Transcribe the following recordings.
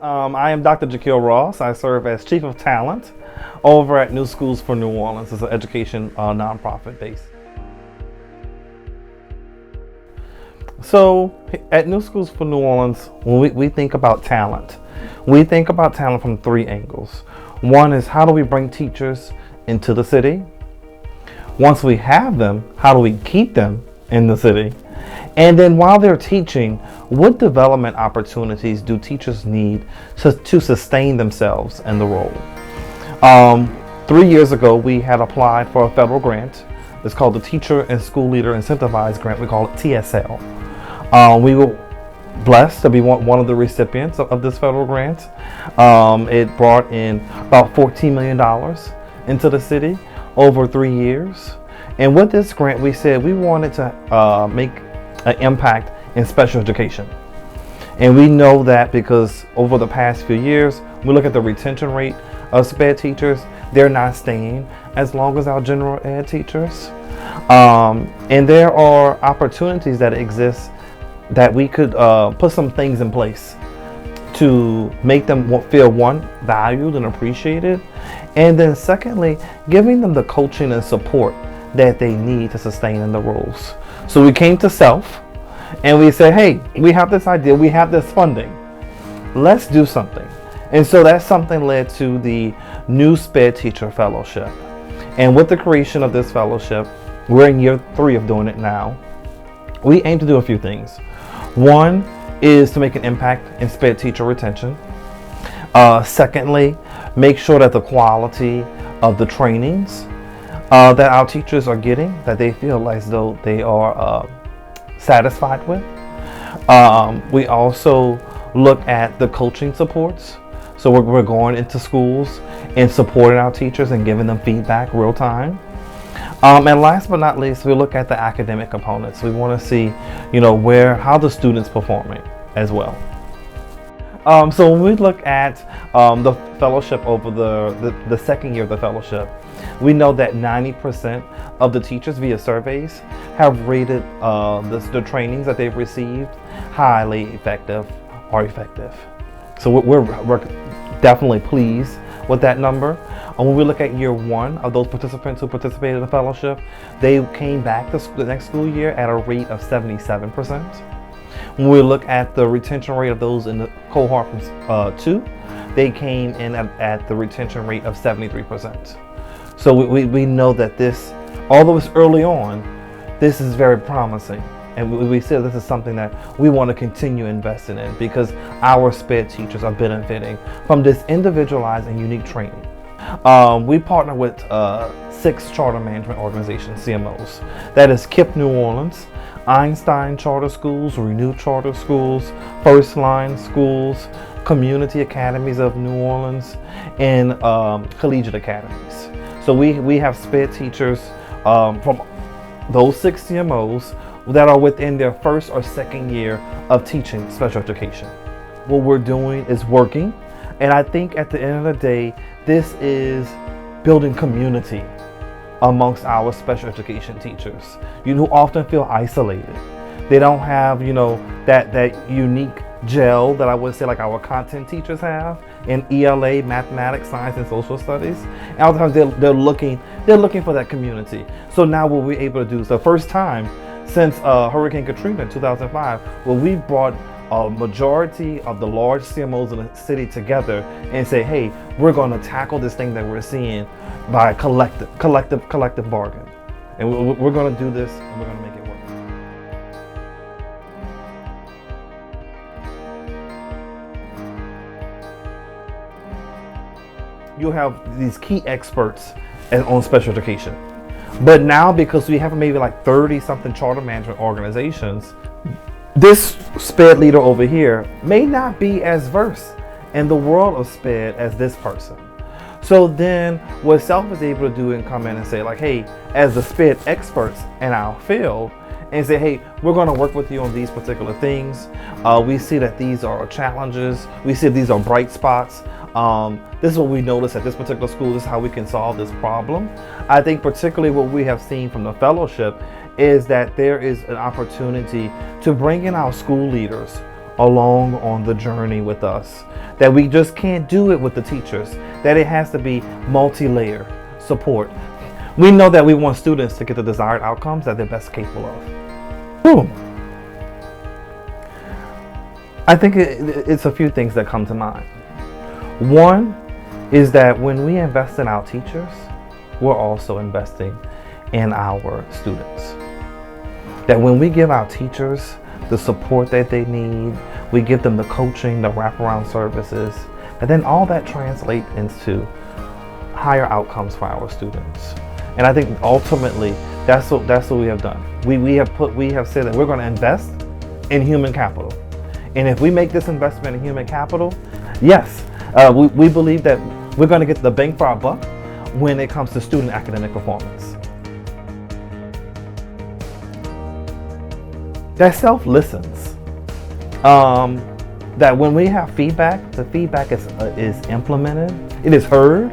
I am Dr. Jahquille Ross. I serve as Chief of Talent over at New Schools for New Orleans. It's an education nonprofit base. So at New Schools for New Orleans, when we think about talent, we think about talent from three angles. One is, how do we bring teachers into the city? Once we have them, how do we keep them in the city? And then while they're teaching, what development opportunities do teachers need to sustain themselves in the role? 3 years ago, we had applied for a federal grant. It's called the Teacher and School Leader Incentivized Grant. We call it TSL. We were blessed to be one of the recipients of this federal grant. It brought in about $14 million into the city over 3 years. And with this grant, we said we wanted to make an impact in special education. And we know that because over the past few years, we look at the retention rate of SPED teachers, they're not staying as long as our general ed teachers. And there are opportunities that exist that we could put some things in place to make them feel, one, valued and appreciated, and then secondly, giving them the coaching and support that they need to sustain in the roles. So we came to SELF and we said, hey, we have this idea, we have this funding, let's do something. And so that something led to the new SPED Teacher Fellowship. And with the creation of this fellowship, we're in year 3 of doing it now. We aim to do a few things. One is to make an impact in SPED teacher retention. Secondly, make sure that the quality of the trainings that our teachers are getting, that they feel as though they are satisfied with. We also look at the coaching supports. So we're going into schools and supporting our teachers and giving them feedback real time. And last but not least, we look at the academic components. We want to see, how the students performing as well. So when we look at the fellowship over the second year of the fellowship, we know that 90% of the teachers via surveys have rated the trainings that they've received highly effective or effective. So we're definitely pleased with that number. And when we look at year 1 of those participants who participated in the fellowship, they came back the next school year at a rate of 77%. When we look at the retention rate of those in the cohort from 2, they came in at the retention rate of 73%. So we know that this, although it's early on, this is very promising. And we say this is something that we want to continue investing in because our SPED teachers are benefiting from this individualized and unique training. We partner with 6 charter management organizations, CMOs. That is KIPP New Orleans, Einstein Charter Schools, Renew Charter Schools, First Line Schools, Community Academies of New Orleans, and Collegiate Academies. So we have SPED teachers from those 6 CMOs that are within their first or second year of teaching special education. What we're doing is working, and I think at the end of the day, this is building community amongst our special education teachers, who often feel isolated. They don't have, that unique gel that I would say like our content teachers have in ELA, mathematics, science, and social studies. And all the times they're looking for that community. So now what we're able to do is the first time since Hurricane Katrina in 2005, where we brought a majority of the large CMOs in the city together and say, hey, we're going to tackle this thing that we're seeing by collective bargain. And we're going to do this and we're going to make it work. You'll have these key experts on special education. But now, because we have maybe like 30 something charter management organizations, this SPED leader over here may not be as versed in the world of SPED as this person. So then what SELF is able to do and come in and say like, hey, as the SPED experts in our field, and say, hey, we're going to work with you on these particular things. We see that these are challenges. We see these are bright spots. This is what we notice at this particular school. This is how we can solve this problem. I think particularly what we have seen from the fellowship is that there is an opportunity to bring in our school leaders along on the journey with us. That we just can't do it with the teachers. That it has to be multi-layer support. We know that we want students to get the desired outcomes that they're best capable of. Whew. I think it's a few things that come to mind. One is that when we invest in our teachers, we're also investing in our students. That when we give our teachers the support that they need, we give them the coaching, the wraparound services, and then all that translates into higher outcomes for our students. And I think ultimately that's what we have done. We have said that we're going to invest in human capital. And if we make this investment in human capital, yes, we believe that we're going to get the bang for our buck when it comes to student academic performance. That self listens. That when we have feedback, the feedback is implemented. It is heard.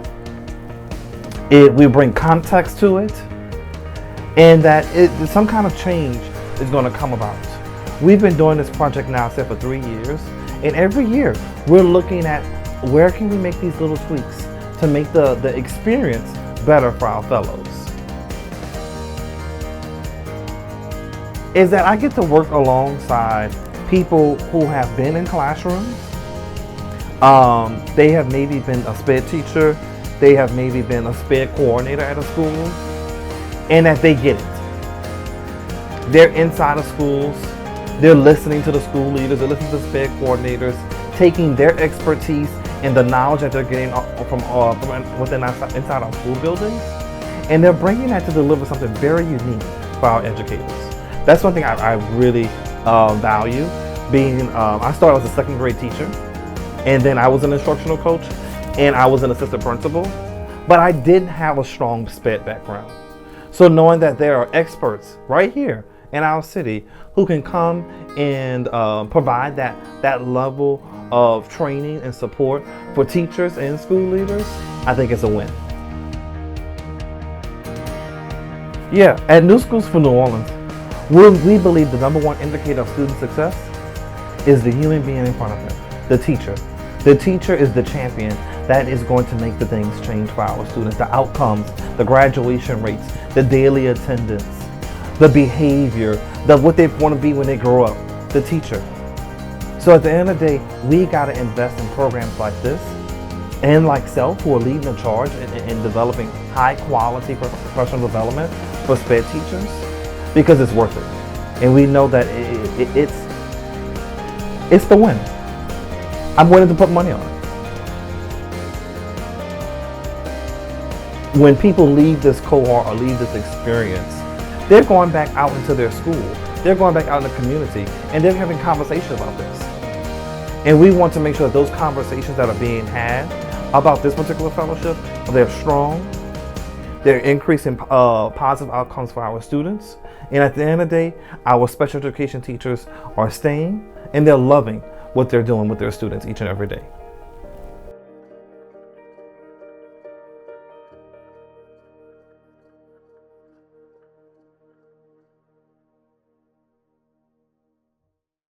We bring context to it, and that some kind of change is going to come about. We've been doing this project now for 3 years, and every year we're looking at where can we make these little tweaks to make the experience better for our fellows. Is that I get to work alongside people who have been in classrooms. They have maybe been a SPED teacher. They have maybe been a SPED coordinator at a school, and that they get it. They're inside of schools. They're listening to the school leaders. They're listening to the SPED coordinators, taking their expertise and the knowledge that they're getting from inside our school buildings, and they're bringing that to deliver something very unique for our educators. That's one thing I really value. I started as a second grade teacher, and then I was an instructional coach, and I was an assistant principal, but I didn't have a strong SPED background. So knowing that there are experts right here in our city who can come and provide that level of training and support for teachers and school leaders, I think it's a win. Yeah, at New Schools for New Orleans, we believe the number one indicator of student success is the human being in front of them, the teacher. The teacher is the champion that is going to make the things change for our students, the outcomes, the graduation rates, the daily attendance, the behavior, what they want to be when they grow up, the teacher. So at the end of the day, we got to invest in programs like this and like SELF, who are leading the charge in developing high quality professional development for SPED teachers, because it's worth it. And we know that it's the win. I'm willing to put money on it. When people leave this cohort or leave this experience, they're going back out into their school. They're going back out in the community, and they're having conversations about this. And we want to make sure that those conversations that are being had about this particular fellowship, they're strong, they're increasing positive outcomes for our students, and at the end of the day, our special education teachers are staying, and they're loving what they're doing with their students each and every day.